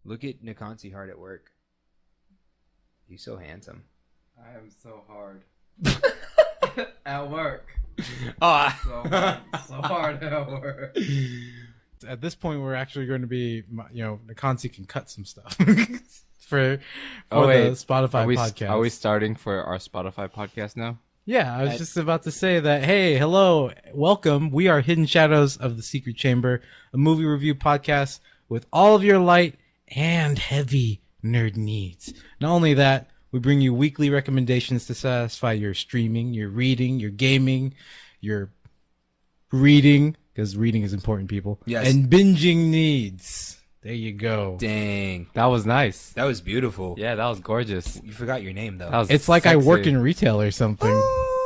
Look at Nakonsy hard at work. He's so handsome. I am so hard at work. Oh, So hard at work. At this point, we're actually going to be, Nakonsy can cut some stuff for the Spotify podcast. Are we starting for our Spotify podcast now? Yeah, I was just about to say that. Hey, hello, welcome. We are Hidden Shadows of the Secret Chamber, a movie review podcast with all of your light and heavy nerd needs. Not only that, we bring you weekly recommendations to satisfy your streaming, your reading, your gaming, your reading, because reading is important, people. Yes. And binging needs. There you go. dang. That was nice. That was beautiful. Yeah, that was gorgeous. You forgot your name, though. That was It's like I sexy. work in retail or something.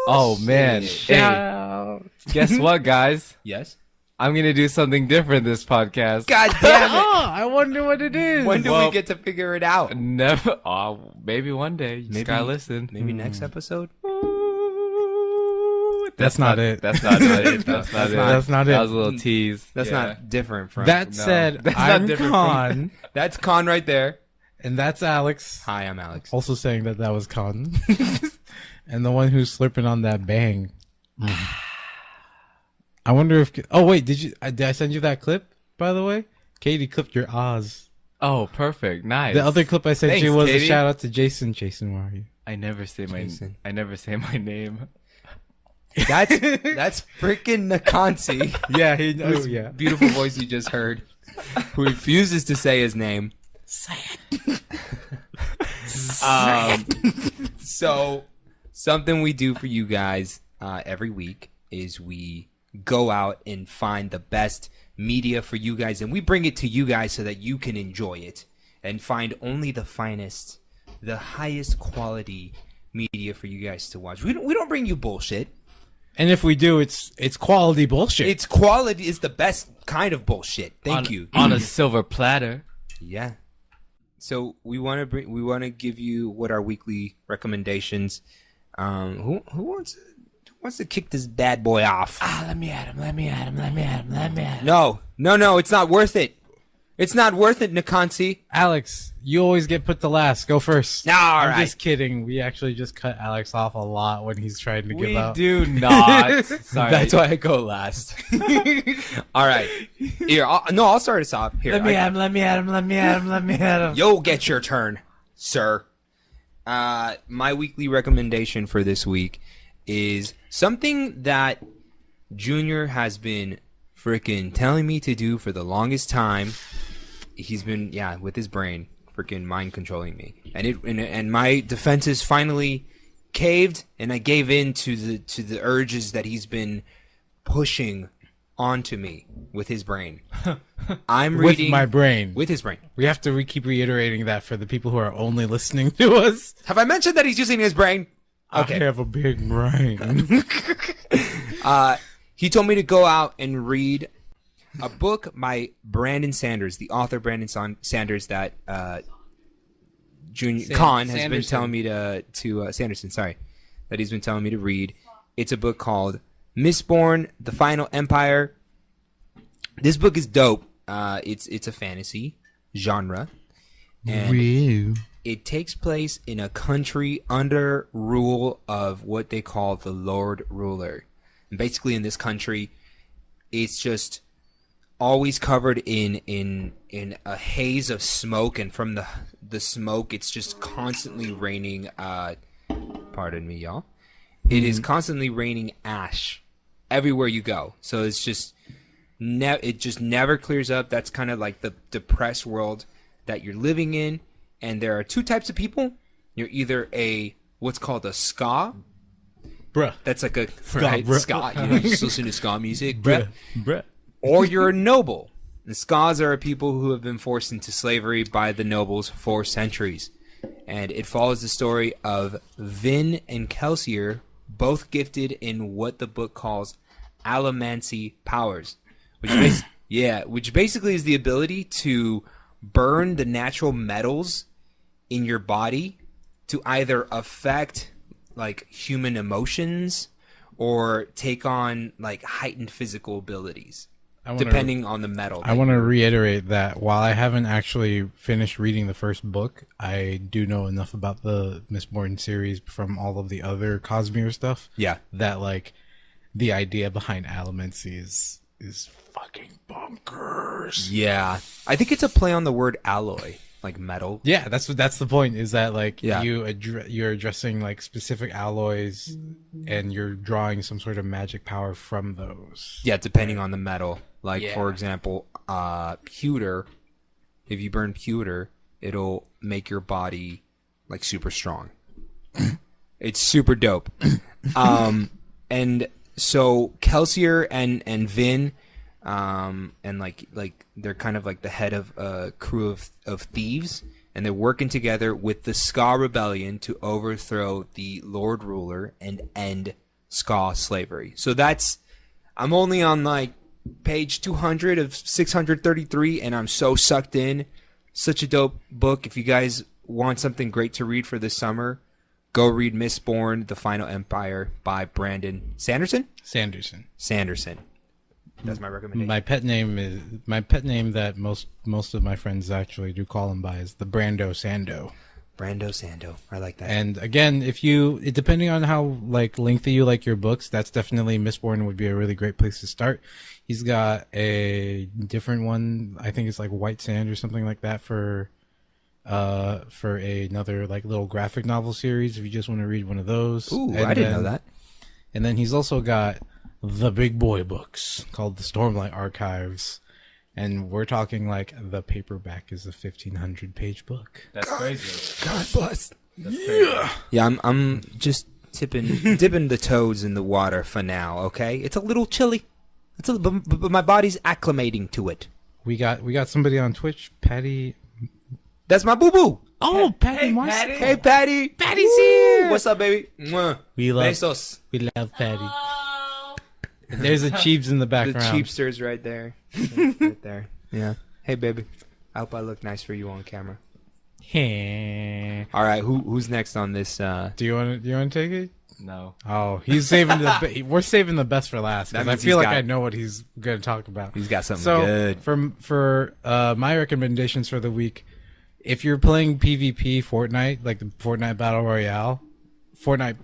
Oh man! Shit. Hey, guess what, guys? Yes? I'm gonna do something different this podcast. God damn it. Oh, I wonder what it is. When do Well- we get to figure it out? Never. Oh, maybe one day. You just gotta listen. Maybe next episode? That's not it. That's not it. That's not it. That's not it. That was a little tease. That's Yeah. not different from... That No, said, that's not I'm different Con, That's Con right there. and that's Alex, Hi, I'm Alex. also saying that was Con. And the one who's slurping on that bang. I wonder if... Oh, wait, did I send you that clip, by the way? Katie clipped your Oz. Oh, perfect. Nice. The other clip I sent Thanks, you was Katie. a shout out to Jason. Jason, where are you? I never say my. Jason. I never say my name. That's freaking Nakonsy. Yeah, Whose beautiful voice you just heard. Who refuses to say his name. So, something we do for you guys every week is we go out and find the best media for you guys, and we bring it to you guys so that you can enjoy it and find only the finest, the highest quality media for you guys to watch. We don't bring you bullshit. And if we do, it's quality bullshit. It's quality is the best kind of bullshit. Thank you. On a silver platter. Yeah. So we want to give you what our weekly recommendations. Who wants to kick this bad boy off? Let me at him. No, it's not worth it. It's not worth it, Nakonsy. Alex, you always get put to last. Go first. No, all I'm right. just kidding. We actually just cut Alex off a lot when he's trying to give We out. do not. Sorry. That's why I go last. All right. Here, I'll start us off. Here, Let me at him. You'll get your turn, sir. My weekly recommendation for this week is something that Junior has been freaking telling me to do for the longest time. He's been, with his brain, freaking mind controlling me, and my defenses finally caved, and I gave in to the urges that he's been pushing onto me with his brain. I'm With reading my brain. with his brain. We have to keep reiterating that for the people who are only listening to us. Have I mentioned that he's using his brain? Okay. I have a big brain. He told me to go out and read a book by Brandon Sanders, the author Brandon Sanders that Con has been telling me to Sanderson, sorry, that he's been telling me to read. It's a book called Mistborn: The Final Empire. This book is dope. It's a fantasy genre, and it takes place in a country under rule of what they call the Lord Ruler. And basically, in this country, it's just always covered in a haze of smoke, and from the smoke, it's just constantly raining. Pardon me, y'all. It is constantly raining ash everywhere you go. So it's just it just never clears up. That's kind of like the depressed world that you're living in. And there are two types of people. You're either what's called a ska. Bruh. That's like a bruh. ska. You just listen to ska music, bruh. Bruh. Or you're a noble. The Skas are people who have been forced into slavery by the nobles for centuries. And it follows the story of Vin and Kelsier, both gifted in what the book calls allomancy powers. Which basically is the ability to burn the natural metals in your body to either affect like human emotions or take on like heightened physical abilities. depending on the metal. I want to reiterate that while I haven't actually finished reading the first book, I do know enough about the Mistborn series from all of the other Cosmere stuff. Yeah. That like the idea behind Allomancy is fucking bonkers. Yeah. I think it's a play on the word alloy, like metal. Yeah, that's the point. Is that like Yeah. you're addressing like specific alloys, and you're drawing some sort of magic power from those. Yeah, depending on the metal. Like, Yeah. for example, pewter, if you burn pewter, it'll make your body, like, super strong. It's super dope. And so Kelsier and Vin, and, like they're kind of like the head of a crew of thieves, and they're working together with the Ska Rebellion to overthrow the Lord Ruler and end Ska slavery. So I'm only on, like, page 200 of 633, and I'm so sucked in. Such a dope book. If you guys want something great to read for this summer, go read Mistborn: The Final Empire by Brandon Sanderson. That's my recommendation. My pet name that most of my friends actually do call him by is the Brando Sando. Brando Sando. I like that. And again, depending on how like lengthy you like your books, that's definitely Mistborn would be a really great place to start. He's got a different one. I think it's like White Sand or something like that for another like little graphic novel series. If you just want to read one of those. Ooh, and I didn't know that. And then he's also got the big boy books called the Stormlight Archives. And we're talking like the paperback is a 1,500 page book. That's crazy. God bless. That's crazy. Yeah, I'm just dipping the toes in the water for now. Okay, it's a little chilly. But my body's acclimating to it. We got somebody on Twitch, Patty. That's my boo boo. Oh, Patty Hey, Marcy. Patty. Hey, Patty. Patty's here. What's up, baby? Mwah. We love Besos. Patty. There's a Cheeps in the The background. cheapsters right there. Right there. Yeah. Hey, baby. I hope I look nice for you on camera. All right, who's next on this? Do you want to take it? No. Oh, he's saving we're saving the best for last. 'Cause That I means feel he's like got- I know what he's going to talk about. He's got something So good. for my recommendations for the week, if you're playing PvP Fortnite, like the Fortnite Battle Royale, Fortnite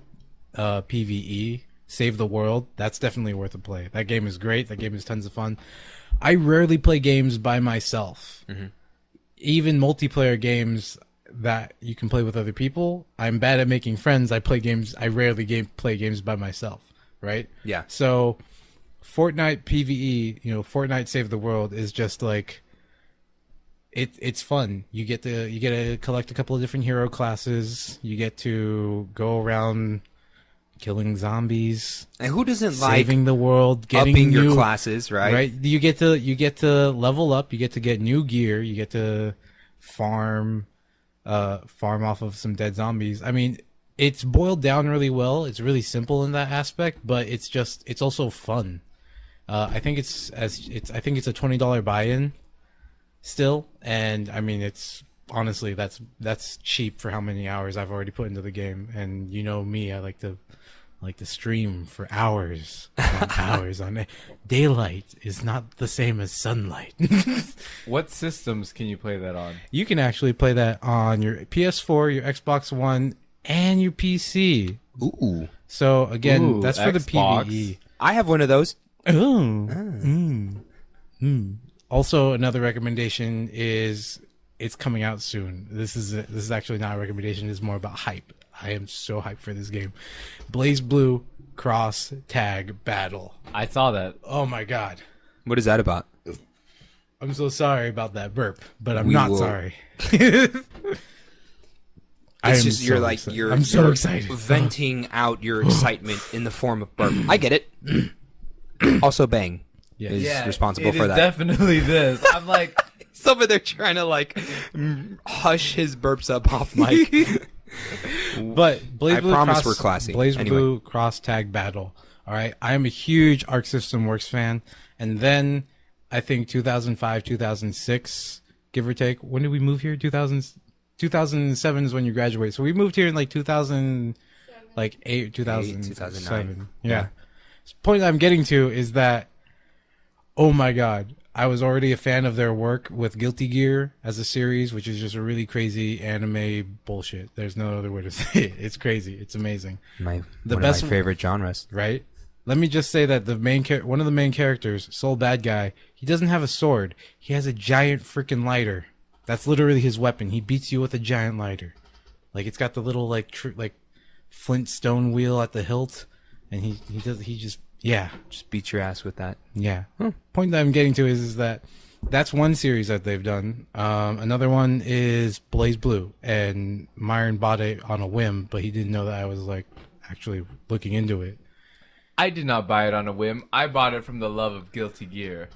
PvE, Save the World, that's definitely worth a play. That game is great. That game is tons of fun. I rarely play games by myself. Mm-hmm. Even multiplayer games that you can play with other people, I'm bad at making friends. I rarely play games by myself, right? Yeah. So Fortnite PvE, Fortnite Save the World is just like it's fun. You get to collect a couple of different hero classes. You get to go around killing zombies, And who doesn't like saving the world, getting upping new your classes, right? Right. You get to level up. You get to get new gear. You get to farm off of some dead zombies. I mean, it's boiled down really well. It's really simple in that aspect, but it's also fun. I think it's a $20 buy-in still, and I mean it's honestly that's cheap for how many hours I've already put into the game. And you know me, I like to stream for hours and hours on it. Daylight is not the same as sunlight. What systems can you play that on? You can actually play that on your PS4, your Xbox One, and your PC. Ooh. So again, Ooh, that's for the Xbox. PvE. I have one of those. Oh. Also, another recommendation is it's coming out soon. This is actually not a recommendation. It's more about hype. I am so hyped for this game. Blaze Blue Cross Tag Battle. I saw that. Oh my god. What is that about? I'm so sorry about that burp, but I'm We not will- sorry. It's just I'm so you're excited. venting out your excitement in the form of burp. I get it. Also, Bang is responsible for that. Definitely this. I'm like, He's over there trying to hush his burps up off mic. But Blaze I Blue promise Cross, we're classy. Blaze Anyway. Blue Cross Tag Battle. All right, I am a huge Arc System Works fan, and then I think 2005, 2006, give or take. When did we move here? 2007 is when you graduate. So we moved here in 2000, 2007. 2009. Yeah. The point I'm getting to is that Oh my god. I was already a fan of their work with Guilty Gear as a series, which is just a really crazy anime bullshit. There's no other way to say it. It's crazy. It's amazing. One The of best my favorite genres. Right? Let me just say that one of the main characters, Soul Bad Guy, he doesn't have a sword. He has a giant freaking lighter. That's literally his weapon. He beats you with a giant lighter. Like it's got the little like flint stone wheel at the hilt, and he just Just beat your ass with that. yeah. Point that I'm getting to is that that's one series that they've done. Another one is Blaze Blue, and Myron bought it on a whim, but he didn't know that I was like actually looking into it. I did not buy it on a whim. I bought it from the love of Guilty Gear.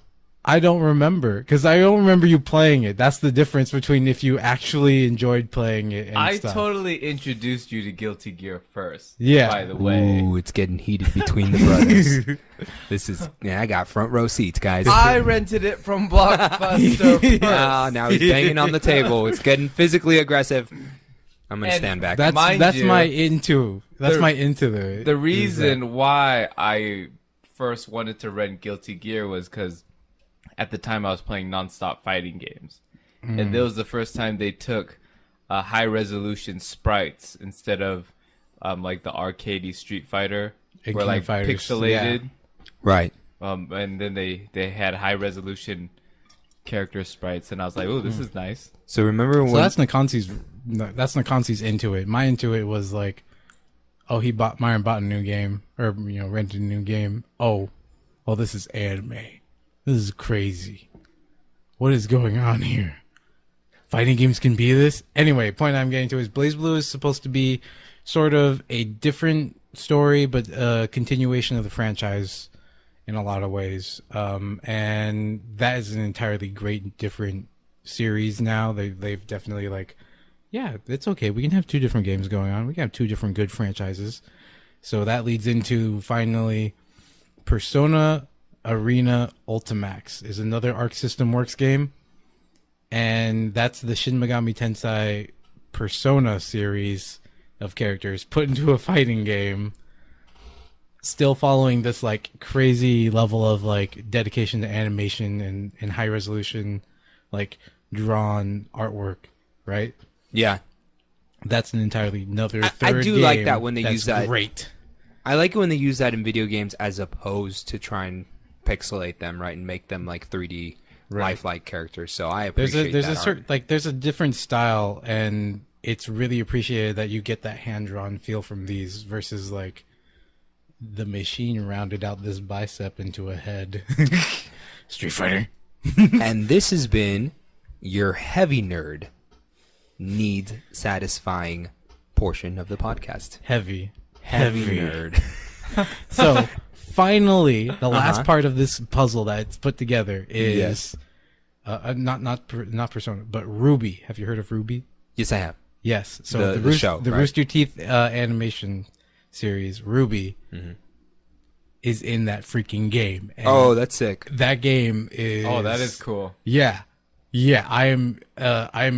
I don't remember, because I don't remember you playing it. That's the difference between if you actually enjoyed playing it and I stuff. totally introduced you to Guilty Gear first. Yeah. By the way. Ooh, it's getting heated between the brothers. This is I got front row seats, guys. I rented it from Blockbuster first. Now he's banging on the table. It's getting physically aggressive. I'm gonna And stand back. That's Mind that's you, my into. That's the- my into the. The reason why I first wanted to rent Guilty Gear was because at the time I was playing nonstop fighting games. And that was the first time they took high resolution sprites instead of like the arcadey Street Fighter, And where King like of Fighters, pixelated. Right. And then they had high resolution character sprites, and I was like, oh, this is nice. So remember when So that's Nakonsy's into it. My into it was like, oh, Myron bought a new game, or rented a new game. Oh, well, this is anime. This is crazy. What is going on here? Fighting games can be this? Anyway, point I'm getting to is Blaze Blue is supposed to be sort of a different story, but a continuation of the franchise in a lot of ways. And that is an entirely great, different series now. They've definitely yeah, it's okay. We can have two different games going on. We can have two different good franchises. So that leads into finally Persona Arena Ultimax is another Arc System Works game. And that's the Shin Megami Tensei Persona series of characters put into a fighting game. Still following this crazy level of dedication to animation and high resolution drawn artwork, right? yeah. That's an entirely another I third do game like that when they that's use that. Great. I like it when they use that in video games as opposed to try and pixelate them, right, and make them like 3D lifelike characters. So I appreciate There's that a certain there's a different style, and it's really appreciated that you get that hand drawn feel from these versus the machine rounded out this bicep into a head. Street Fighter. And this has been your heavy nerd need satisfying portion of the podcast. Heavy Nerd. So finally, the last part of this puzzle that's put together is not Persona, but Ruby. Have you heard of Ruby? Yes, I have. Yes. So The show, the right? Rooster Teeth animation series, Ruby, is in that freaking game. And Oh, that's sick. that game is. Oh, that is cool. Yeah. I am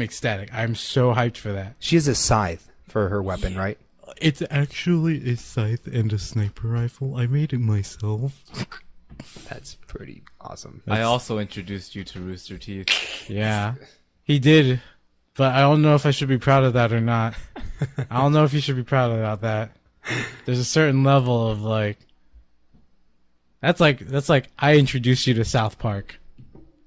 ecstatic. I'm so hyped for that. She has a scythe for her weapon, right? It's actually a scythe and a sniper rifle. I made it myself. That's pretty awesome. I also introduced you to Rooster Teeth. Yeah, he did, but I don't know if I should be proud of that or not. I don't know if you should be proud about that. There's a certain level of that's like I introduced you to South Park.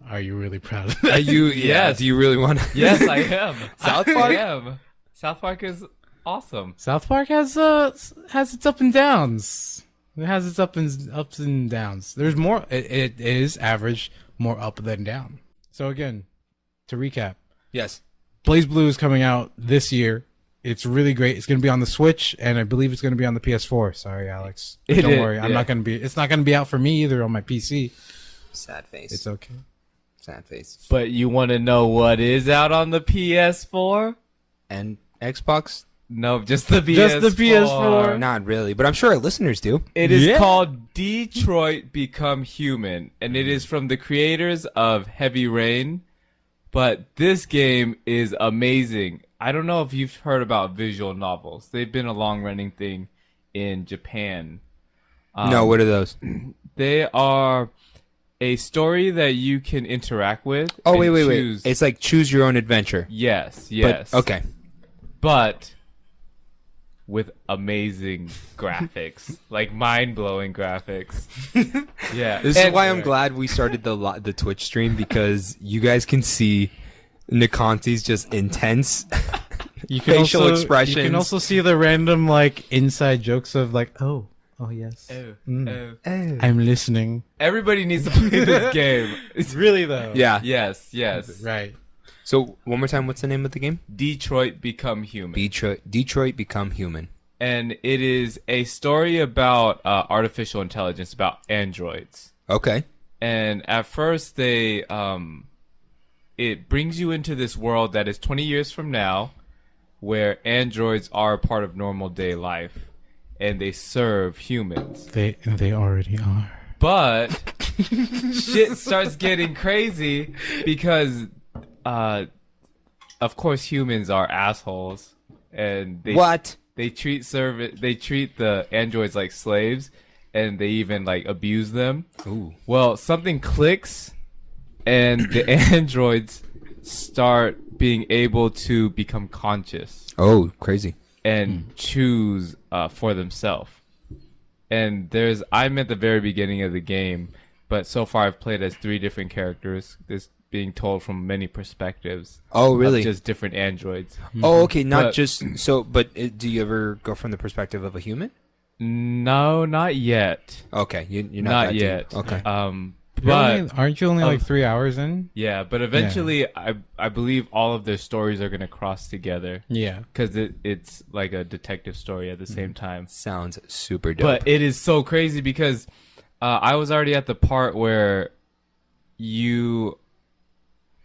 Are you really proud of that? Are you? Yeah. Yes. Do you really want to? Yes, I am. South Park? I am. South Park is awesome. South Park has its up and downs. It has its ups and downs. There's more. It is average, more up than down. So again, to recap, Yes. Blaze Blue is coming out this year. It's really great. It's going to be on the Switch, and I believe it's going to be on the PS4. Sorry, Alex. Don't worry. I'm not going to be. It's not going to be out for me either on my PC. Sad face. It's okay. Sad face. But you want to know what is out on the PS4? And Xbox? No, just the PS4. Just the PS4. Not really, but I'm sure our listeners do. It is Yeah. called Detroit Become Human, and it is from the creators of Heavy Rain. But this game is amazing. I don't know if you've heard about visual novels. They've been a long-running thing in Japan. No, what are those? They are a story that you can interact with. Oh, and wait. choose- It's like choose your own adventure. Yes. But, okay. But with amazing graphics, like mind-blowing graphics. Yeah. This is why I'm glad we started the Twitch stream, because you guys can see Nakonsy's just intense facial expressions. You can also see the random like inside jokes of like, oh yes, Oh. I'm listening. Everybody needs to play this game. It's really though. Yeah. Yes. Right. So one more time, what's the name of the game? Detroit Become Human. Detroit Become Human. And it is a story about artificial intelligence, about androids. Okay. And at first it brings you into this world that is 20 years from now, where androids are a part of normal day life, and they serve humans. They already are. But shit starts getting crazy because, of course, humans are assholes, and they treat the androids like slaves, and they even like abuse them. Ooh. Well, something clicks, and the androids start being able to become conscious Oh, crazy. and choose for themselves. And I'm at the very beginning of the game, but so far I've played as 3 different characters. This being told from many perspectives. Oh, really? Of just different androids. Oh, okay. Not But- just so, but do you ever go from the perspective of a human? No, not yet. Okay, you're not Not that yet. deep. Okay. But Aren't you only like 3 hours in? yeah, but eventually, I believe all of their stories are gonna cross together Yeah. because it's like a detective story at the same time. Sounds super dope. But it is so crazy because I was already at the part where you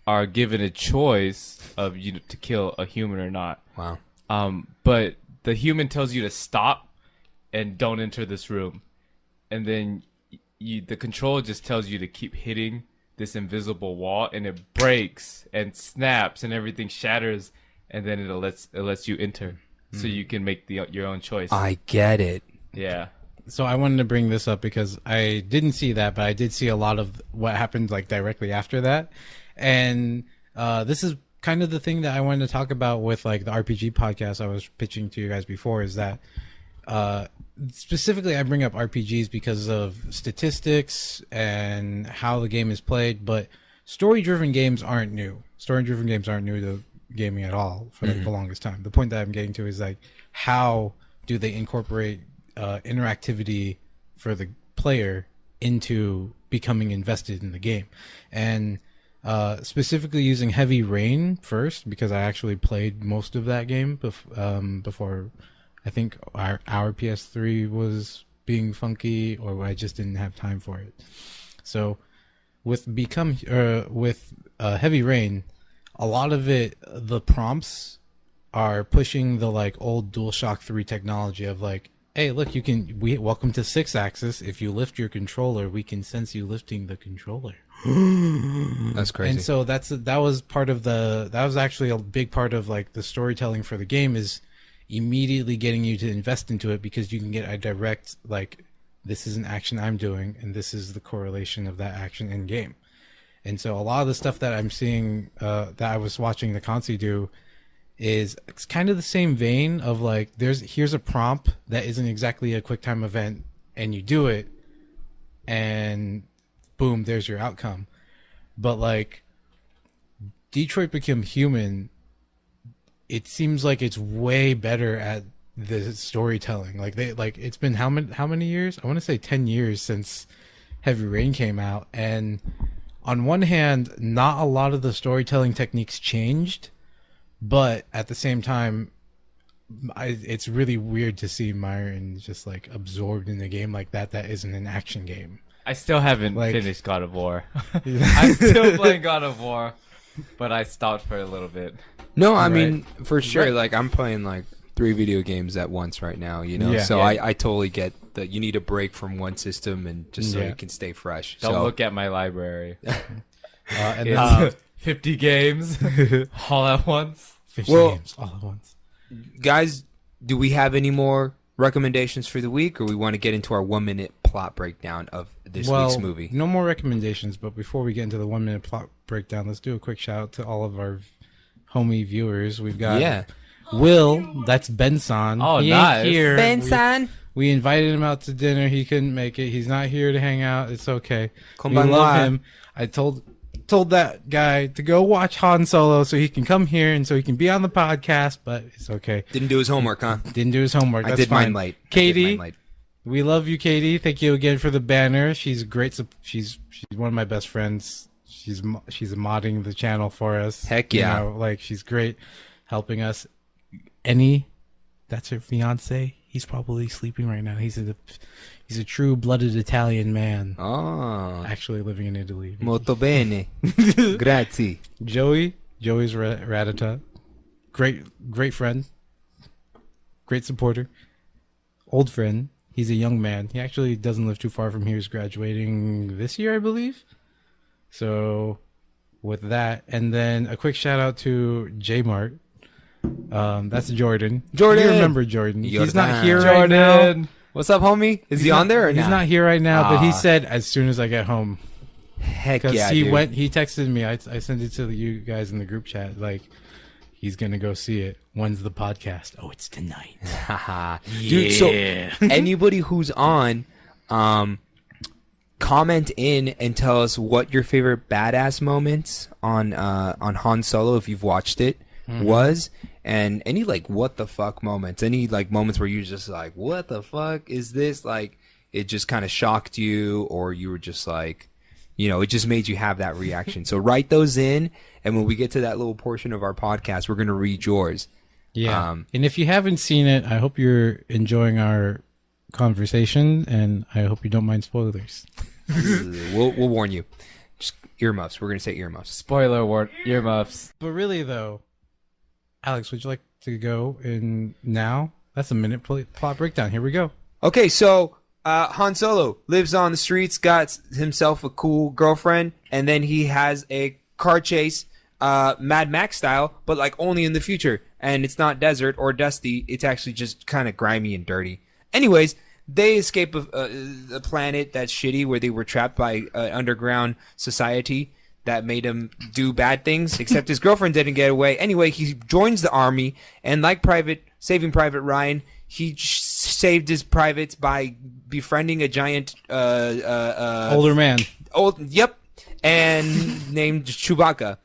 are given a choice of to kill a human or not. Wow. But the human tells you to stop and don't enter this room, and then the controller just tells you to keep hitting this invisible wall, and it breaks and snaps and everything shatters, and then it lets you enter, so you can make your own choice. I get it. Yeah. So I wanted to bring this up because I didn't see that, but I did see a lot of what happened like directly after that. And this is kind of the thing that I wanted to talk about with like the RPG podcast I was pitching to you guys before, is that specifically I bring up RPGs because of statistics and how the game is played, but story-driven games aren't new. Story-driven games aren't new to gaming at all for like the longest time. The point that I'm getting to is like, how do they incorporate interactivity for the player into becoming invested in the game? And specifically using Heavy Rain first, because I actually played most of that game before I think our PS3 was being funky, or I just didn't have time for it. So with Heavy Rain, a lot of it, the prompts are pushing the like old DualShock 3 technology of like, hey, look, welcome to 6-axis. If you lift your controller, we can sense you lifting the controller. That's crazy. And so that was actually a big part of like the storytelling for the game, is immediately getting you to invest into it, because you can get a direct like, this is an action I'm doing, and this is the correlation of that action in game. And so a lot of the stuff that I'm seeing that I was watching Nakonsy do is it's kind of the same vein of like, here's a prompt that isn't exactly a quick time event, and you do it, and boom, there's your outcome. But like Detroit Become Human, it seems like it's way better at the storytelling. Like it's been how many years? I want to say 10 years since Heavy Rain came out, and on one hand, not a lot of the storytelling techniques changed, but at the same time, it's really weird to see Myron just like absorbed in a game like that isn't an action game. I still haven't Like- finished God of War. I'm still playing God of War, but I stopped for a little bit. No, I Right. mean, for sure. Right. Like, I'm playing like 3 video games at once right now, you know? Yeah. So Yeah. I totally get that you need a break from one system, and just so Yeah. you can stay fresh. Don't so, look at my library. And It's then 50 games all at once. 50 Well- games all at once. guys, do we have any more recommendations for the week, or we want to get into our 1-minute plot breakdown of this Well, week's movie. no more recommendations, but before we get into the 1 minute plot breakdown, let's do a quick shout out to all of our homie viewers. We've got Will, that's Benson. Oh, he nice. ain't here. Benson! We invited him out to dinner. He couldn't make it. He's not here to hang out. It's okay. We Konbanwa. love him. I told that guy to go watch Han Solo so he can come here and so he can be on the podcast, but it's okay. Didn't do his homework, huh? Didn't do his homework. I That's did fine. mine late. Katie, we love you, Katie. Thank you again for the banner. She's great. She's one of my best friends. She's modding the channel for us. Heck yeah. You know, like, she's great helping us. That's her fiance. He's probably sleeping right now. He's a true-blooded Italian man. Oh. Actually living in Italy. Molto bene. Grazie. Joey's Ratata. Great friend. Great supporter. Old friend. He's a young man. He actually doesn't live too far from here. He's graduating this year, I believe. So, with that, and then a quick shout out to J-Mart. That's Jordan. You remember Jordan. He's not here right now. What's up, homie? Is he on there or He's not here right now, but he Ah. said as soon as I get home. Heck Because yeah, he dude. he texted me. I sent it to you guys in the group chat. Like, he's going to go see it. When's the podcast? Oh, it's tonight. Haha. Dude, so anybody who's on, comment in and tell us what your favorite badass moments on Han Solo, if you've watched it, was, and any like what the fuck moments, any like moments where you're just like, what the fuck is this? Like, it just kind of shocked you, or you were just like, you know, it just made you have that reaction. So write those in, and when we get to that little portion of our podcast, we're gonna read yours. Yeah. And if you haven't seen it, I hope you're enjoying our conversation, and I hope you don't mind spoilers. We'll warn you. Just earmuffs. We're gonna say earmuffs. Spoiler word, earmuffs. But really, though, Alex, would you like to go in now? That's a minute plot breakdown. Here we go. Okay, so Han Solo lives on the streets, got himself a cool girlfriend, and then he has a car chase, Mad Max style, but like only in the future. And it's not desert or dusty. It's actually just kind of grimy and dirty. Anyways, they escape a planet that's shitty, where they were trapped by an underground society that made him do bad things, except his girlfriend didn't get away. Anyway, he joins the army, and like Saving Private Ryan, he saved his privates by befriending a giant Older man. And named Chewbacca.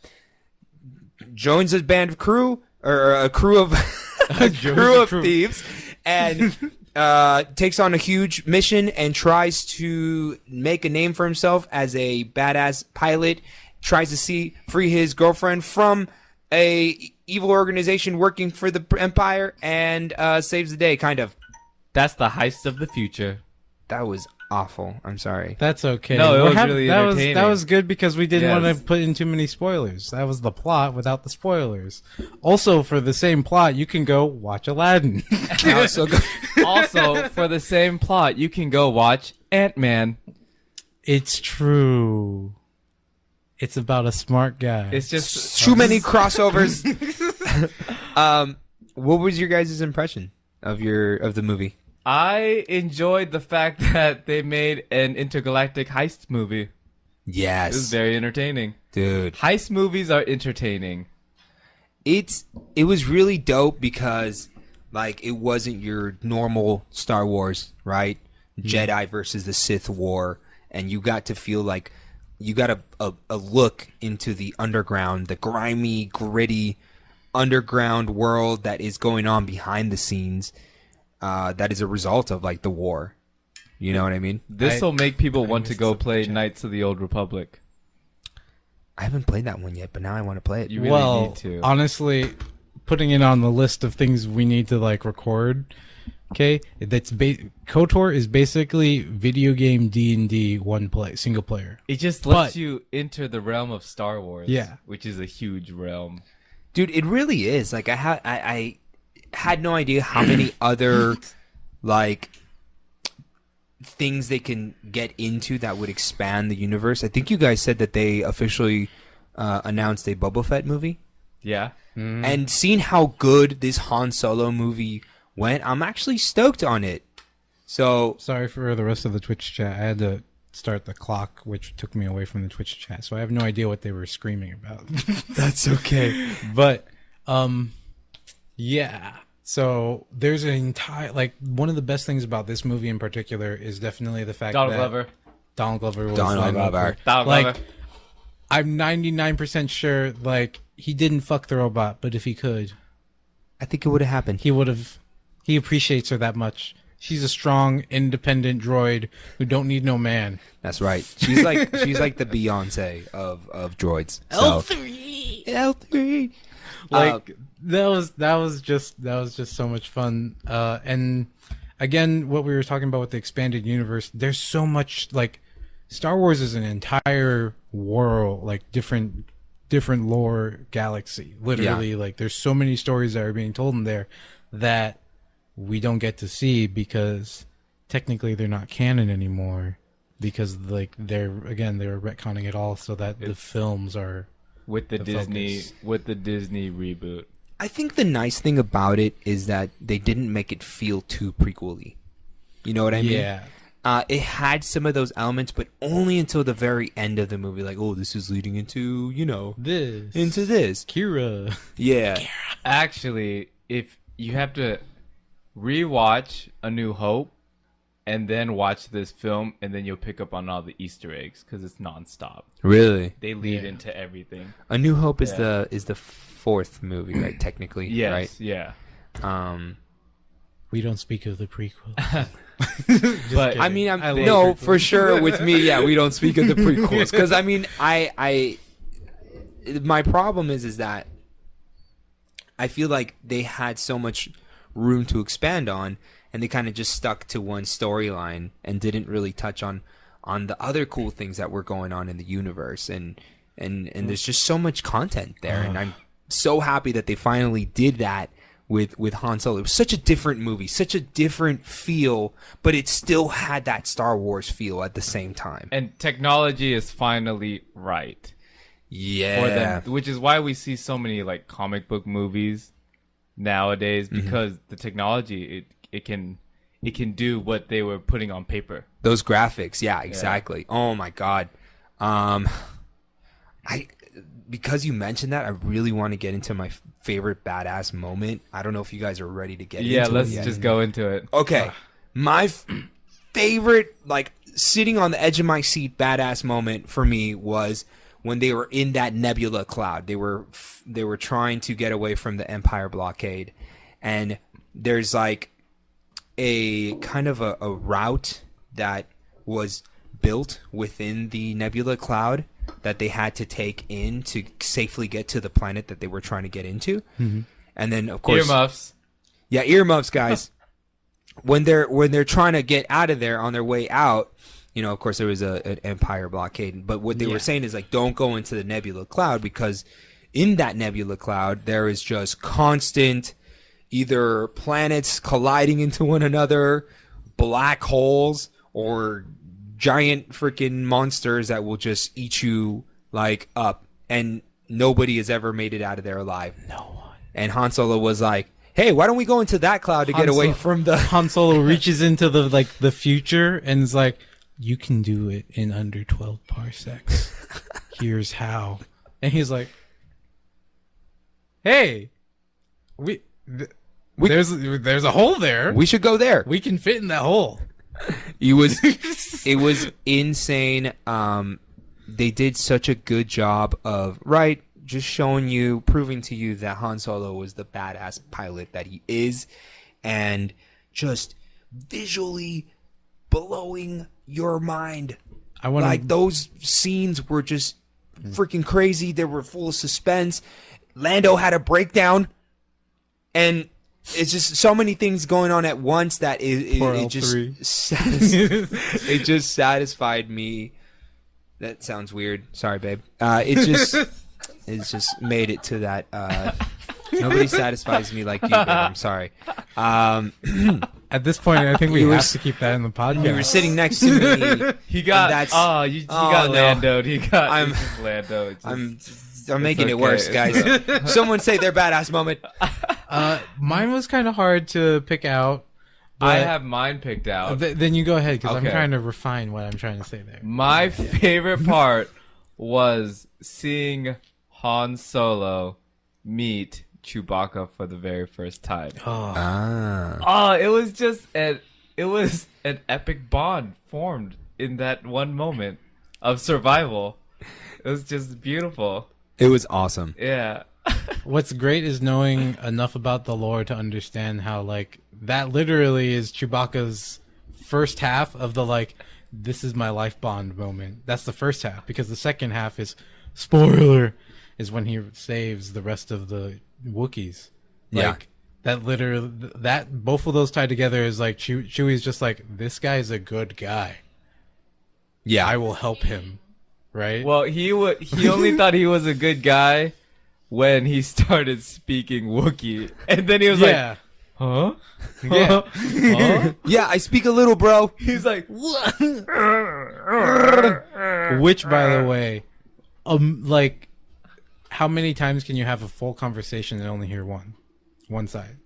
Joins a band of crew, or a crew of thieves, and takes on a huge mission and tries to make a name for himself as a badass pilot. Tries to free his girlfriend from a evil organization working for the Empire, and saves the day, kind of. That's the heist of the future. That was awful. I'm sorry. That's okay. No, it was really entertaining. That was good because we didn't Yes. want to put in too many spoilers. That was the plot without the spoilers. Also, for the same plot, you can go watch Aladdin. Also, Also, for the same plot, you can go watch Ant-Man. It's true. It's about a smart guy. It's just too many crossovers. What was your guys' impression of the movie? I enjoyed the fact that they made an intergalactic heist movie. Yes, It was very entertaining. dude. Heist movies are entertaining. It was really dope because like it wasn't your normal Star Wars, right? Jedi versus the Sith war, and you got to feel like you got a look into the underground, the grimy, gritty underground world that is going on behind the scenes. That is a result of like the war. You know what I mean? This will make people want to go play Knights of the Old Republic. I haven't played that one yet, but now I want to play it. You really need to. Honestly, putting it on the list of things we need to like record. Okay, KOTOR is basically video game D&D single player. It just lets you enter the realm of Star Wars. Yeah. Which is a huge realm. Dude, it really is. Like I had no idea how many other like things they can get into that would expand the universe. I think you guys said that they officially announced a Boba Fett movie. Yeah. And seeing how good this Han Solo movie went, I'm actually stoked on it. So Sorry for the rest of the Twitch chat. I had to start the clock, which took me away from the Twitch chat, so I have no idea what they were screaming about. that's okay. But yeah. So there's an entire, like, one of the best things about this movie in particular is definitely the fact Donald that Glover. Donald Glover was Donald Glover. Donald Like, Glover. I'm 99% sure, like, he didn't fuck the robot, but if he could, I think it would have happened. he would have. He appreciates her that much. She's a strong, independent droid who don't need no man. That's right. She's like the Beyonce of droids. So. L3. Like that was just so much fun. And again, what we were talking about with the expanded universe, there's so much, like, Star Wars is an entire world, like different lore galaxy. Literally, like, there's so many stories that are being told in there that we don't get to see because technically they're not canon anymore, because, like, they're retconning it all so that the films are With the focus. Disney reboot. I think the nice thing about it is that they didn't make it feel too prequel-y. You know what I mean? Yeah. It had some of those elements, but only until the very end of the movie. Like, oh, this is leading into, into this. Kira. Yeah. Actually, if you have to rewatch A New Hope and then watch this film, and then you'll pick up on all the Easter eggs because it's nonstop. Really? They lead into everything. A New Hope is the fourth movie, right? Technically, Yes, right? yeah. We don't speak of the prequel. But I mean, I love no, prequels. for sure. With me, yeah, we don't speak of the prequels because I mean, my problem is that I feel like they had so much room to expand on, and they kind of just stuck to one storyline and didn't really touch on the other cool things that were going on in the universe, and there's just so much content there, and I'm so happy that they finally did that with Han Solo. It was such a different movie, such a different feel, but it still had that Star Wars feel at the same time. and technology is finally right Yeah. for them, which is why we see so many like comic book movies nowadays, because the technology it can do what they were putting on paper. Those graphics, yeah, exactly. Oh my god. Because you mentioned that, I really want to get into my favorite badass moment. I don't know if you guys are ready to get Yeah, into let's it yet. just go into it. Okay. My favorite, like, sitting on the edge of my seat badass moment for me was when they were in that nebula cloud. They were trying to get away from the Empire blockade, and there's like a kind of a route that was built within the nebula cloud that they had to take in to safely get to the planet that they were trying to get into. And then, of course, Earmuffs. yeah, earmuffs, guys. when they're trying to get out of there on their way out, of course there was an Empire blockade. But what they were saying is, like, don't go into the nebula cloud, because in that nebula cloud there is just constant either planets colliding into one another, black holes, or giant freaking monsters that will just eat you like up, and nobody has ever made it out of there alive. No one. And Han Solo was like, hey, why don't we go into that cloud to get away from the... Han Solo reaches into the future and is like, you can do it in under 12 parsecs. Here's how. And he's like, hey, there's a hole there. We should go there. We can fit in that hole. It was insane. They did such a good job of just proving to you that Han Solo was the badass pilot that he is, and just visually blowing your mind. Those scenes were just freaking crazy. They were full of suspense. Lando had a breakdown, and it's just so many things going on at once that it just satisfied me. That sounds weird. Sorry, babe. It's just made it to that. Nobody satisfies me like you, babe. I'm sorry. At this point, I think we have to keep that in the podcast. You were sitting next to me. He got you got no. Lando'd. He got I'm- Lando. I'm making it okay. worse, guys. Someone say their badass moment. Mine was kind of hard to pick out, I have mine picked out. Then you go ahead, because I'm Okay. trying to refine what I'm trying to say there. My favorite part was seeing Han Solo meet Chewbacca for the very first time. Oh, it was just an epic bond formed in that one moment of survival. It was just beautiful. It was awesome. Yeah. What's great is knowing enough about the lore to understand how, like, that literally is Chewbacca's first half of the, like, this is my life bond moment. That's the first half, because the second half is, spoiler, is when he saves the rest of the Wookiees. Yeah. Like, that literally, both of those tied together is like, Chewie's just like, this guy's a good guy. Yeah. I will help him. Right? Well, he only thought he was a good guy when he started speaking Wookiee, and then he was like, "Huh? Yeah. Huh?" Yeah, I speak a little, bro. He's like, Which, by the way, like, how many times can you have a full conversation and only hear one side?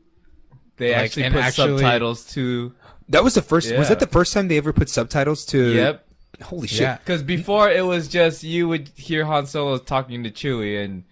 They Like, actually and put actually- subtitles to. That was the first. Yeah. Was that the first time they ever put subtitles to? Yep. Holy shit. Yeah. Because before it was just you would hear Han Solo talking to Chewie and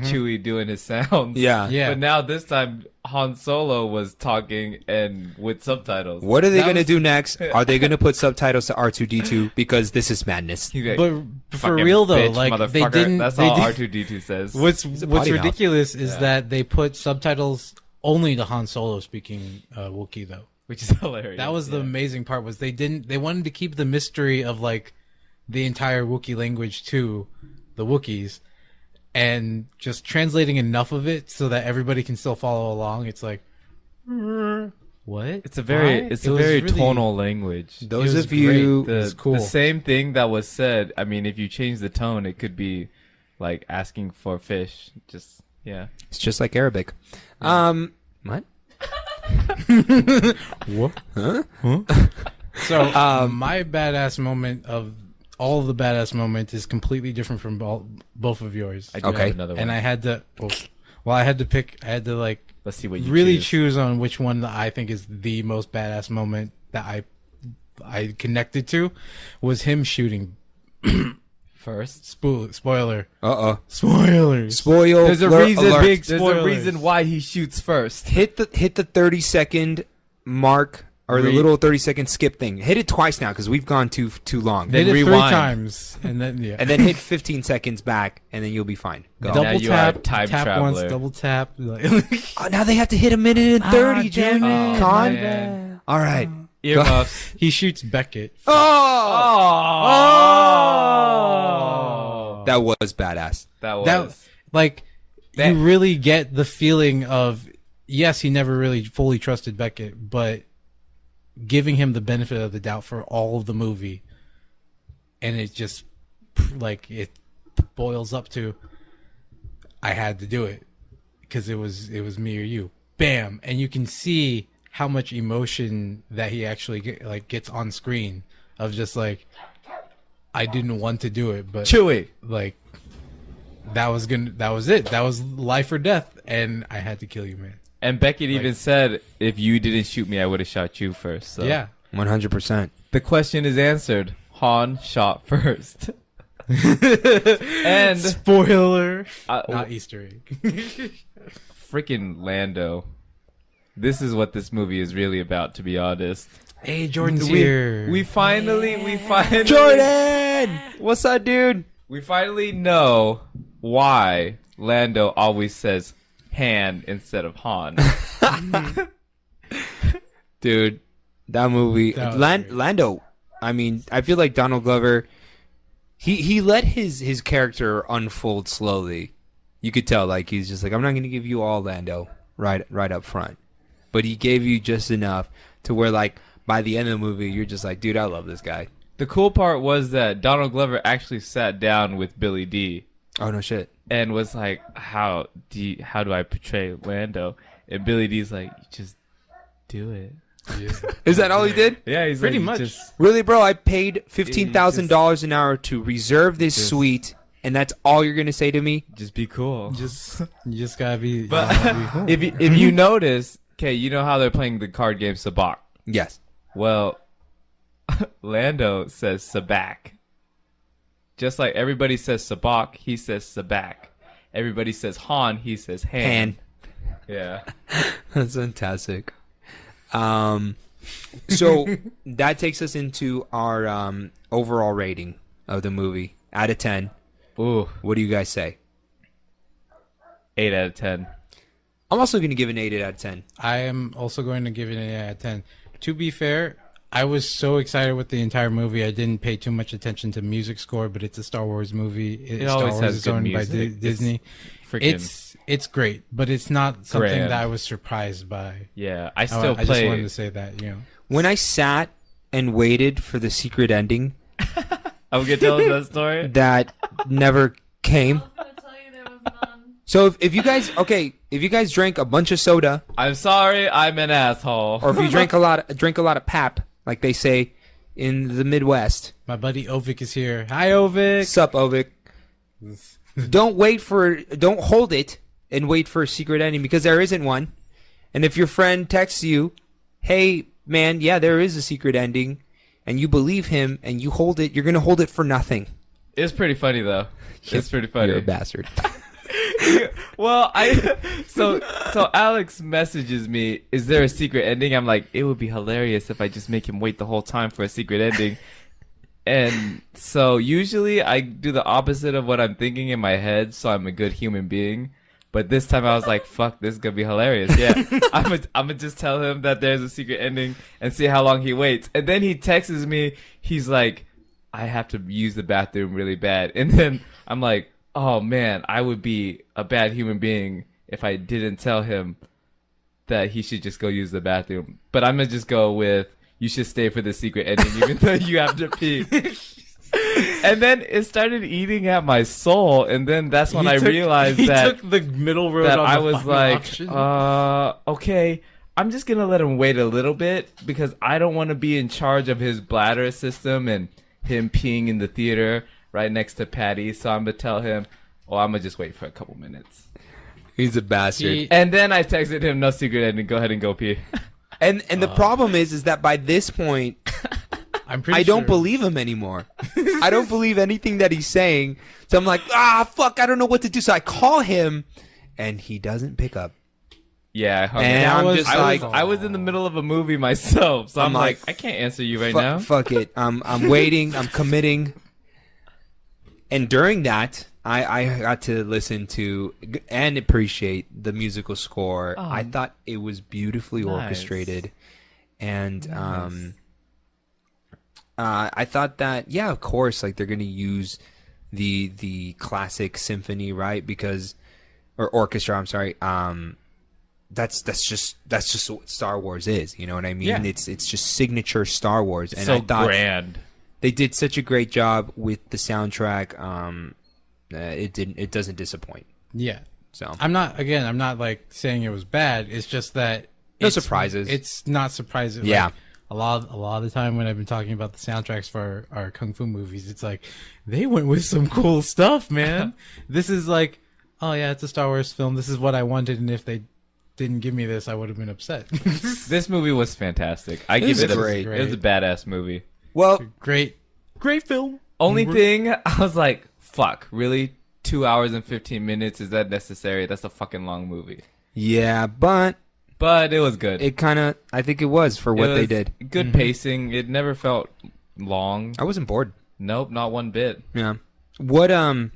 Chewie doing his sounds. Yeah. Yeah. But now this time Han Solo was talking and with subtitles. What are they That going to was- do next? Are they going to put subtitles to R2D2? Because this is madness. He's like, But for "Fucking real though, bitch, like, they motherfucker." didn't. That's they all did- R2D2 says. What's a potty mouth. ridiculous is that they put subtitles only to Han Solo speaking Wookiee though. Which is hilarious. That was the yeah. amazing part, was they wanted to keep the mystery of, like, the entire Wookiee language to the Wookiees, and just translating enough of it so that everybody can still follow along. It's like, what? It's a very, Why? it's It a was very really- tonal language. Those It was of you. great. It was cool. The same thing that was said. I mean, if you change the tone, it could be like asking for fish. Just yeah. It's just like Arabic. What? What? Huh? So my badass moment of all of the badass moments is completely different from both of yours, I do Okay. have another one. and I had to. Well, I had to pick. I had to, like, Let's see what you really choose. choose on which one that I think is the most badass moment that I connected to, was him shooting. First. Spoiler. Uh-oh. Spoilers. Spoil. There's a alert, reason. alert. big There's a spoilers. reason why he shoots first. Hit the 30-second mark, or the Re- little 30-second skip thing. Hit it twice now, because we've gone too long. Then Hit it 3 rewind. times, and then yeah. And then hit 15 seconds back, and then you'll be fine. Go. Now double you are a tap, time tap traveler. once, double tap. Like, Oh, now they have to hit a minute and 30, damn Jim. it. Con. man. All right. Earmuffs. he shoots Beckett. Oh. That was badass. That was. That, like, That- you really get the feeling of, yes, he never really fully trusted Beckett, but giving him the benefit of the doubt for all of the movie, and it just, like, it boils up to, I had to do it because it was me or you. Bam, and you can see how much emotion that he actually gets on screen, of just like, I didn't want to do it, but Chewie. like, that was it. That was life or death, and I had to kill you, man. And Beckett even said, if you didn't shoot me, I would have shot you first. So. Yeah. 100%. The question is answered. Han shot first. And Spoiler. uh, Not Easter egg. freaking Lando. This is what this movie is really about, to be honest. Hey, Jordan's here. We finally Jordan! What's up, dude? We finally know why Lando always says Han instead of Han. Dude, that movie. That was great. Lando. I mean, I feel like Donald Glover, he let his character unfold slowly. You could tell, like, he's just like, I'm not going to give you all Lando right up front. But he gave you just enough to where, like, by the end of the movie, you're just like, dude, I love this guy. The cool part was that Donald Glover actually sat down with Billy D Oh, no shit. and was like, how do I portray Lando? And Billy D's like, just do it. Is that all he did? Yeah, he's Pretty like, much. Just, Really, bro? I paid $15,000 an hour to reserve this suite, and that's all you're going to say to me? just be cool. You just gotta be. But you gotta be cool. if you notice, okay, you know how they're playing the card game Sabak. Yes. Well, Lando says sabak. Just like everybody says sabak, he says sabak. Everybody says Han, he says Han. Han. Yeah. That's fantastic. So that takes us into our overall rating of the movie out of 10. Ooh, What do you guys say? 8 out of 10. I'm also going to give it an 8 out of 10. I am also going to give it an 8 out of 10. To be fair, I was so excited with the entire movie. I didn't pay too much attention to music score, but it's a Star Wars movie. Star always Wars has is good owned music. by Disney. It's great, but it's not something Grand. that I was surprised by. Yeah, I I still just play. wanted to say that, you know. When I sat and waited for the secret ending I'm gonna tell us that story. that never came. I was gonna tell you there was none. So if you guys drank a bunch of soda, I'm sorry, I'm an asshole. or if you drink a lot of pap, like they say in the Midwest. My buddy Ovik is here. Hi, Ovik. Sup, Ovik? Don't hold it and wait for a secret ending, because there isn't one. And if your friend texts you, hey man, yeah, there is a secret ending, and you believe him and you hold it, you're gonna hold it for nothing. It's pretty funny though. It's pretty funny. You're a bastard. Well, so Alex messages me, is there a secret ending? I'm like, it would be hilarious if I just make him wait the whole time for a secret ending. And so usually I do the opposite of what I'm thinking in my head, so I'm a good human being. But this time I was like, fuck, this is going to be hilarious. Yeah, I'm gonna just tell him that there's a secret ending and see how long he waits. And then he texts me, he's like, I have to use the bathroom really bad. And then I'm like, oh man, I would be a bad human being if I didn't tell him that he should just go use the bathroom. But I'm going to just go with, you should stay for the secret ending even though you have to pee. And then it started eating at my soul, and then that's when I realized he that took the middle road that on I the was final like, option. okay, I'm just gonna let him wait a little bit because I don't want to be in charge of his bladder system and him peeing in the theater right next to Patty. So I'm gonna tell him, oh, I'm gonna just wait for a couple minutes. He's a bastard. And then I texted him, no secret ending, go ahead and go pee. And the problem is that by this point, I'm pretty I don't sure. believe him anymore. I don't believe anything that he's saying. So I'm like, fuck, I don't know what to do. So I call him, and he doesn't pick up. Yeah, I hung And up. I'm just like, I was in the middle of a movie myself, so I'm like, I can't answer you right now. Fuck it. I'm waiting. I'm committing. And during that, I got to listen to and appreciate the musical score. Oh, I thought it was beautifully nice. orchestrated. And I thought that, yeah, of course, like they're going to use the classic symphony, right? Because, or orchestra, I'm sorry. That's just what Star Wars is. You know what I mean? Yeah. It's just signature Star Wars. And So I thought grand. they did such a great job with the soundtrack. It doesn't disappoint. Yeah. So I'm not like saying it was bad. It's just that No surprises. It's not surprising. Yeah. Like, a lot of the time when I've been talking about the soundtracks for our kung fu movies, it's like they went with some cool stuff, man. This is like, oh yeah, it's a Star Wars film. This is what I wanted, and if they didn't give me this, I would have been upset. This movie was fantastic. I give was it great. It was a badass movie. well, great film. Only thing, I was like, fuck, really? 2 hours and 15 minutes? Is that necessary? That's a fucking long movie. yeah, but But it was good. it kind of, I think it was for what It they was did. Good pacing. It never felt long. I wasn't bored. Nope, not one bit. Yeah. What now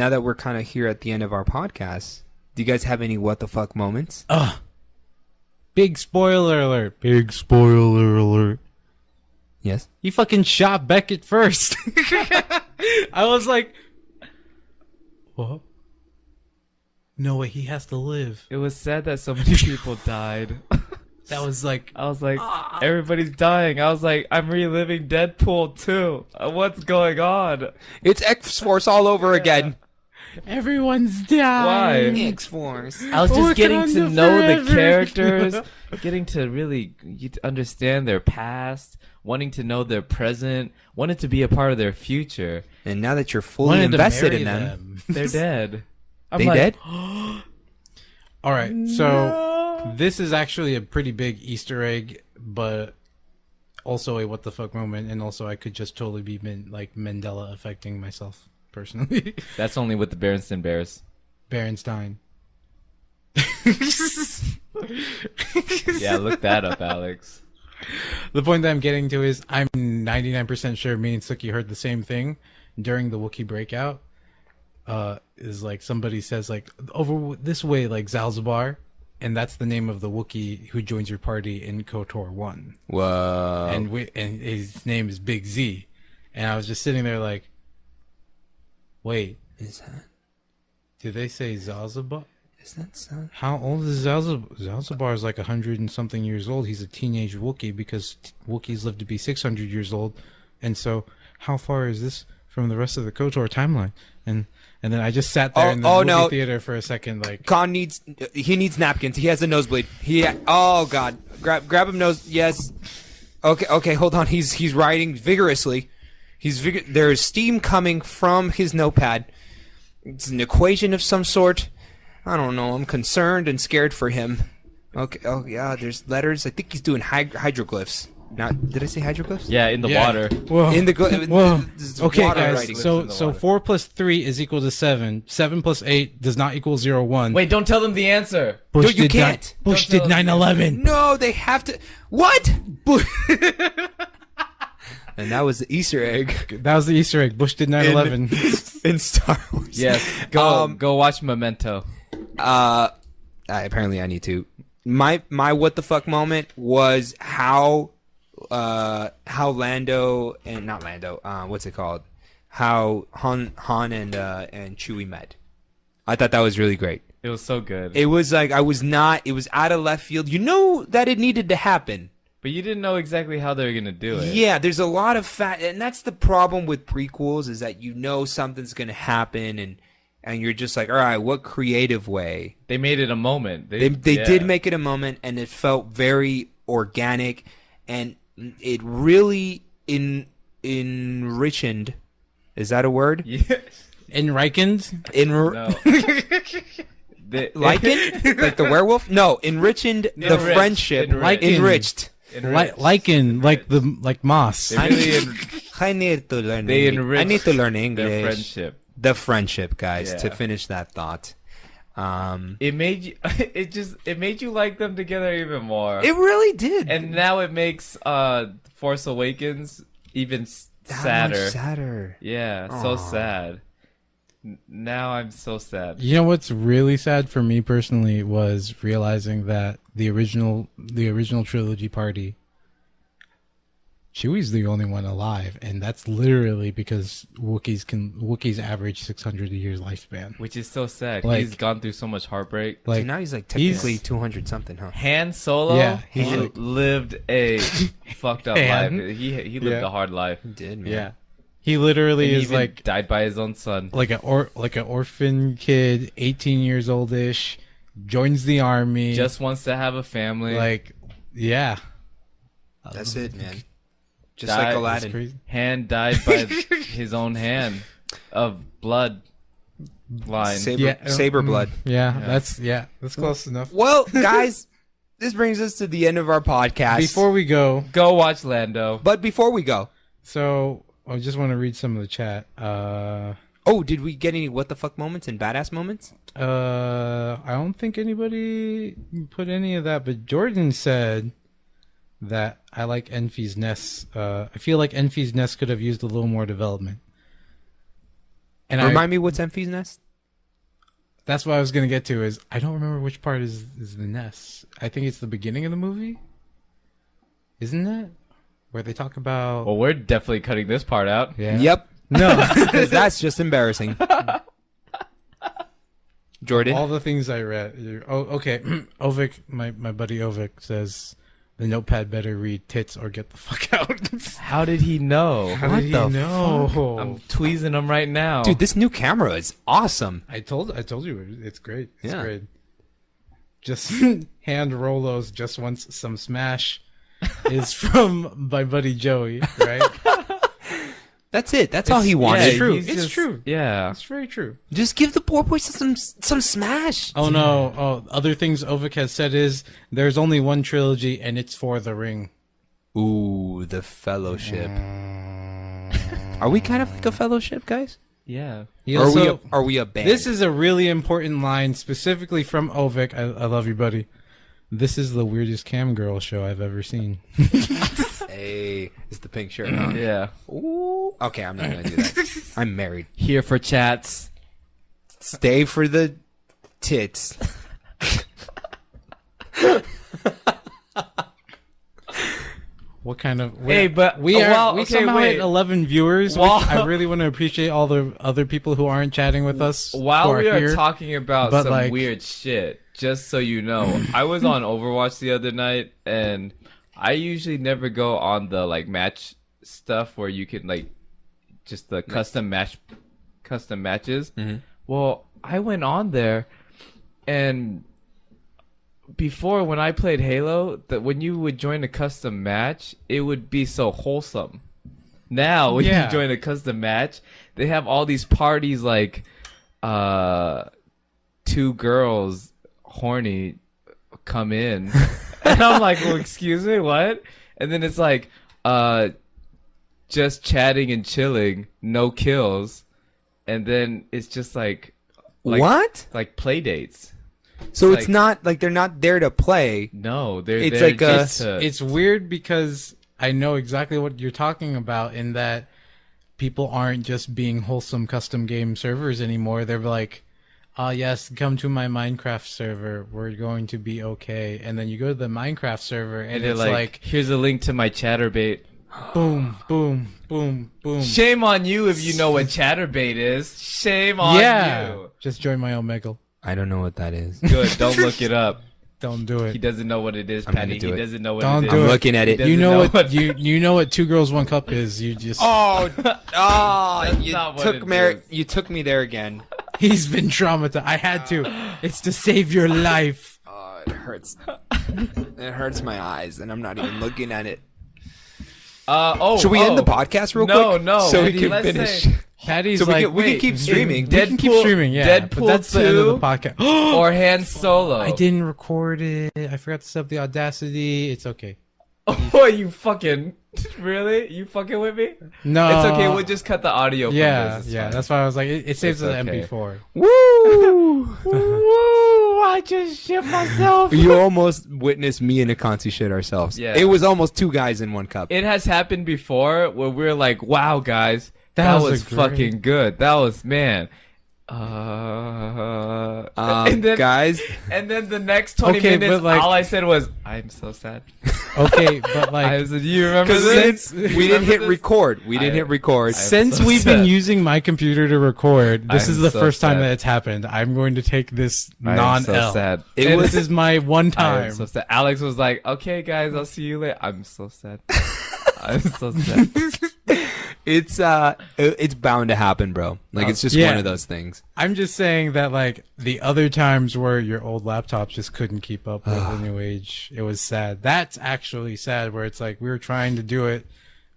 that we're kind of here at the end of our podcast, do you guys have any what the fuck moments? Big spoiler alert. Big spoiler alert. Yes. He fucking shot Beckett first. I was like, what? No way, he has to live. It was sad that so many people died. That was like, I was like, everybody's dying. I was like, I'm reliving Deadpool too. What's going on? It's X-Force all over again. everyone's dying. Why? X-Force. I was just Wakanda getting to know the forever. characters, getting to really understand their past, wanting to know their present, wanting to be a part of their future. And now that you're fully Wanted to invested marry in them, They're dead. I'm they like, dead? All right, so This is actually a pretty big Easter egg, but also a what the fuck moment, and also I could just totally be Mandela affecting myself personally. That's only with the Berenstain Bears. Berenstein. Yeah, look that up, Alex. The point that I'm getting to is I'm 99% sure me and Suki heard the same thing during the Wookiee breakout. Is like somebody says like over this way like Zalzabar, and that's the name of the Wookiee who joins your party in KOTOR 1. Whoa. And his name is Big Z. And I was just sitting there like, wait, Is that did they say Zalzabar? so? How old is Zalzabar? Zalzabar is like 100 and something years old. He's a teenage Wookiee because Wookiees live to be 600 years old. And so how far is this from the rest of the KOTOR timeline? And then I just sat there in the movie theater for a second like... Khan needs napkins. He has a nosebleed. Oh, God. Grab him nose. Yes. Okay, hold on. He's writing vigorously. There's steam coming from his notepad. It's an equation of some sort. I don't know. I'm concerned and scared for him. Okay. Oh yeah. There's letters. I think he's doing hydroglyphs. Not. Did I say hydroglyphs? Yeah, in the water. Whoa. In the Whoa. Okay, water guys. writing. So 4 plus 3 is equal to 7. 7 plus 8 does not equal 0, 1. Wait, don't tell them the answer. Bush No, you did can't. Bush Don't did tell us. 9/11. No, they have to. What? And that was the Easter egg That was the Easter egg. Bush did 9/11. in Star Wars. Yes, go watch Memento. Apparently I need to. My what the fuck moment was how Lando and not Lando, what's it called? How Han and Chewie met. I thought that was really great. It was so good. It was like it was out of left field. You know that it needed to happen. But you didn't know exactly how they were gonna do it. Yeah, there's a lot of and that's the problem with prequels is that you know something's gonna happen and you're just like, all right, what creative way? They made it a moment. They did make it a moment, and it felt very organic, and it really enriched. Is that a word? Yeah. Enrikened? No. Lichen? Like the werewolf? No, enriched the friendship. Enriched. Like moss. They really I need to learn. They English. I need to learn their English. friendship. The friendship, guys. Yeah. To finish that thought, It made you. It made you like them together even more. it really did. And now it makes Force Awakens even That sadder. much sadder. Yeah, so Aw. sad. Now I'm so sad. You know what's really sad for me personally was realizing that the original trilogy party, Chewie's the only one alive, and that's literally because Wookiees average 600 years lifespan. Which is so sad. Like- He's gone through so much heartbreak. So Like now he's like technically he's- 200 something, huh? Han Solo, Yeah, he he's like- lived a fucked up Han? life. He lived Yeah. a hard life. He did, man. yeah, he literally And he is even like died by his own son. an orphan kid, 18 years oldish, joins the army. Just wants to have a family. like, yeah, That's it, man. Just Died- like that's Aladdin. crazy. Han died by his own hand of blood line. Saber blood. Yeah, that's close enough. Well, guys, this brings us to the end of our podcast. Before we go, Go watch Lando. But before we go, so I just want to read some of the chat. did we get any what the fuck moments and badass moments? I don't think anybody put any of that, but Jordan said that I like Enfi's nest. I feel like Enfi's nest could have used a little more development. And Remind me what's Enfy's nest? that's what I was gonna get to. Is I don't remember which part is the nest. I think it's the beginning of the movie, isn't it? Where they talk about Well, we're definitely cutting this part out. yeah. Yep. No, Because that's just embarrassing. Jordan? all the things I read. Oh, okay. Ovik, my buddy Ovik says the notepad better read tits or get the fuck out. How did he know? How What did he the know? I'm tweezing him right now. Dude, this new camera is awesome. I told you it's great. It's Yeah. great. Just hand Rolos just wants some smash is from my buddy Joey, right? That's it. That's all he wanted. It's true. he's It's just- true. Yeah. That's very true. Just give the poor boy some smash. Oh no! Oh, other things Ovik has said is there's only one trilogy, and it's for the ring. Ooh, the Fellowship. Are we kind of like a fellowship, guys? Yeah. He Or also- are we a band? This is a really important line, specifically from Ovik. I love you, buddy. This is the weirdest cam girl show I've ever seen. Hey, it's the pink shirt. Huh? Yeah. Ooh. Okay, I'm not gonna do that. I'm married. Here for chats. Stay for the tits. What kind of? Hey, but we are well, we okay, somehow wait. hit 11 viewers. Well- Which I really want to appreciate all the other people who aren't chatting with us. While who we are here. talking about but, some like- weird shit, just so you know, I was on Overwatch the other night, and I usually never go on the like match stuff where you can like just the custom matches. Mhm. Well, I went on there, and before when I played Halo, that when you would join a custom match, it would be so wholesome. Now when Yeah. you join a custom match, they have all these parties like 2 girls horny come in. And I'm like, well, excuse me, what? And then it's like just chatting and chilling, no kills. And then it's just like What? like play dates. So Like- it's not like they're not there to play. No, they're It's there like a- just to, It's weird because I know exactly what you're talking about in that people aren't just being wholesome custom game servers anymore. They're like, yes, come to my Minecraft server. We're going to be okay. And then you go to the Minecraft server and they're it's like, like, here's a link to my Chatterbait. boom, boom, boom, boom. Shame on you if you know what Chatterbait is. Shame on Yeah. you. Just join my Omegle. I don't know what that is. Good, don't look it up. Don't do He it. doesn't know what it is, I'm gonna Patty. do He it. doesn't know what Don't it is. do I'm it. looking at it. He You doesn't know know what what- you know what 2 girls 1 cup is. You just Oh, That's you not what took it me. is. You took me there again. he's been traumatized. I had to. It's to save your life. Oh, it hurts. It hurts my eyes, and I'm not even looking at it. Should we end the podcast real quick? No, so we Patty, can let's finish. say- Patty's So we like, can wait, keep streaming. We can keep Deadpool- streaming, yeah. But Deadpool that's the end of the 2? podcast. or Han Solo. I didn't record it. I forgot to set up the Audacity. It's okay. Oh, you fucking really? You fucking with me? No, It's okay. We'll just cut the audio. yeah, from this. It's yeah. fine. That's why I was like, it saves It's the okay. MP4. Woo! Woo! I just shit myself. You almost witnessed me and Nakonsy shit ourselves. Yeah. It was almost 2 guys in 1 cup. It has happened before where we're like, "Wow, guys, That that was was a great- fucking good. That was man." And then, Guys, and then the next 20 Okay, minutes, but, like- all I said was, "I'm so sad." Okay, but like, I was, do you remember because this? since we didn't hit this? record, we didn't I- hit record. I- since so we've been sad. using my computer to record, this I'm is the so first time sad. that it's happened. I'm going to take this I'm non-L. so sad. It And was- this is my one I'm time. so sad. Alex was like, "Okay, guys, I'll see you later." I'm so sad. I'm so sad. It's bound to happen, bro. Like it's just Yeah. one of those things. I'm just saying that like the other times where your old laptop just couldn't keep up with the new age, it was sad. That's actually sad where it's like we were trying to do it,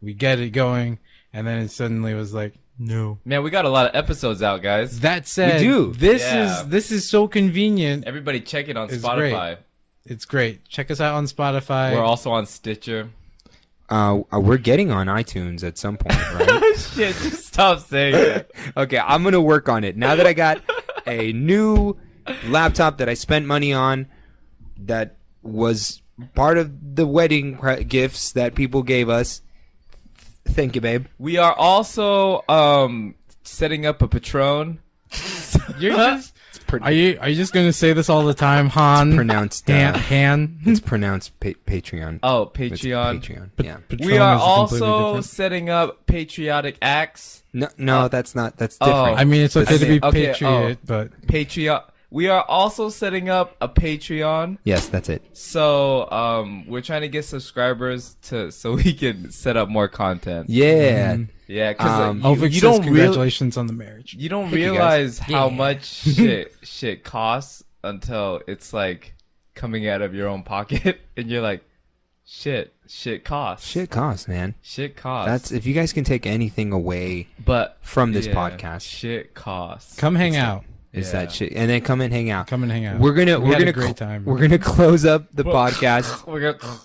we get it going, and then it suddenly was like, no. Man, we got a lot of episodes out, guys. That said, We do. Yeah. this is so convenient. Everybody check it on It's Spotify. It's great. Check us out on Spotify. We're also on Stitcher. We're getting on iTunes at some point, right? Shit, just stop saying that. Okay, I'm gonna work on it. Now that I got a new laptop that I spent money on, that was part of the wedding gifts that people gave us. Thank you, babe. We are also setting up a Patron. You're just Pr- are you just gonna say this all the time, Han? pronounced. Han. It's pronounced Patreon. Oh, It's Patreon. Patreon. Yeah. Patron We are is completely also different. setting up patriotic acts. No, that's not. That's Oh. different. I mean, it's okay to be Okay, patriot, but Patreon. We are also setting up a Patreon. Yes, that's it. So we're trying to get subscribers so we can set up more content. Yeah. Yeah, because Ovik you says don't congratulations on the marriage. you don't Thank you, guys. realize how Yeah. much shit costs until it's like coming out of your own pocket, and you're like, Shit costs. Shit costs, man. Shit costs. That's if you guys can take anything away from this podcast. Shit costs. Come hang out. Is that shit? And then come and hang out. Come and hang out. We're We had gonna a great time. We're gonna close up the podcast. We're gonna.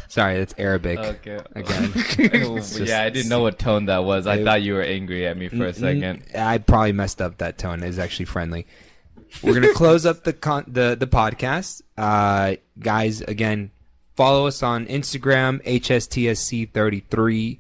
Sorry, that's Arabic. Okay. Again. Yeah, I didn't know what tone that was. I thought you were angry at me for a second. I probably messed up that tone. It's actually friendly. We're gonna close up the podcast. Guys, again, follow us on Instagram, HSTSC33.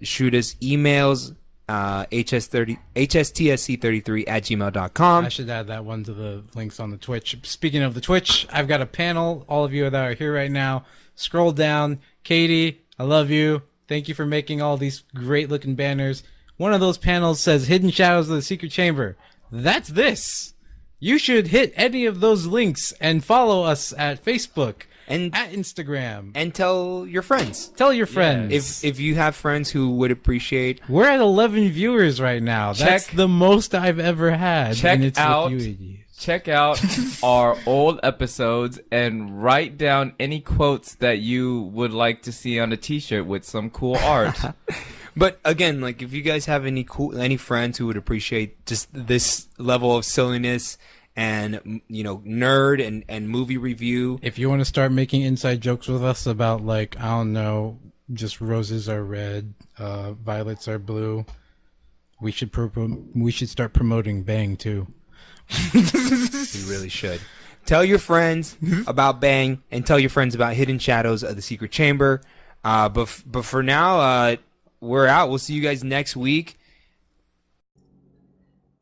Shoot us emails, HSTSC33@gmail.com. I should add that one to the links on the Twitch. Speaking of the Twitch, I've got a panel. All of you that are here right now, scroll down. Katie, I love you. Thank you for making all these great looking banners. One of those panels says Hidden Shadows of the Secret Chamber. That's this. You should hit any of those links and follow us at Facebook and at Instagram. And tell your friends. Tell your friends. If you have friends who would appreciate. We're at 11 viewers right now. That's the most I've ever had. Check and it's out with you idiots. Check out our old episodes and write down any quotes that you would like to see on a t-shirt with some cool art. But again, like if you guys have any friends who would appreciate just this level of silliness and nerd and movie review. If you want to start making inside jokes with us about like, I don't know, just roses are red, violets are blue, we should start promoting Bang too. We really should. Tell your friends about Bang and tell your friends about Hidden Shadows of the Secret Chamber. But for now, we're out. We'll see you guys next week.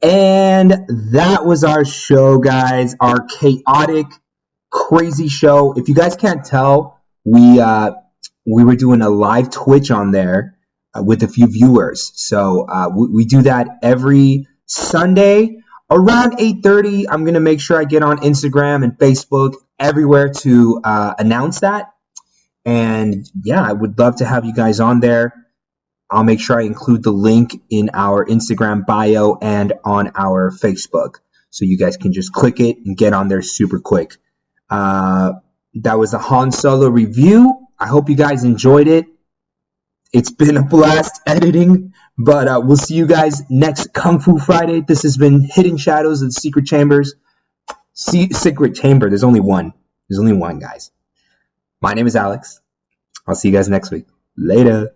And that was our show, guys. Our chaotic, crazy show. If you guys can't tell, we were doing a live Twitch on there with a few viewers. So we do that every Sunday around 8:30. I'm going to make sure I get on Instagram and Facebook, everywhere to announce that. And yeah, I would love to have you guys on there. I'll make sure I include the link in our Instagram bio and on our Facebook. So you guys can just click it and get on there super quick. That was a Han Solo review. I hope you guys enjoyed it. It's been a blast editing, but we'll see you guys next Kung Fu Friday. This has been Hidden Shadows of the Secret Chambers. Secret Chamber. There's only one. There's only one, guys. My name is Alex. I'll see you guys next week. Later.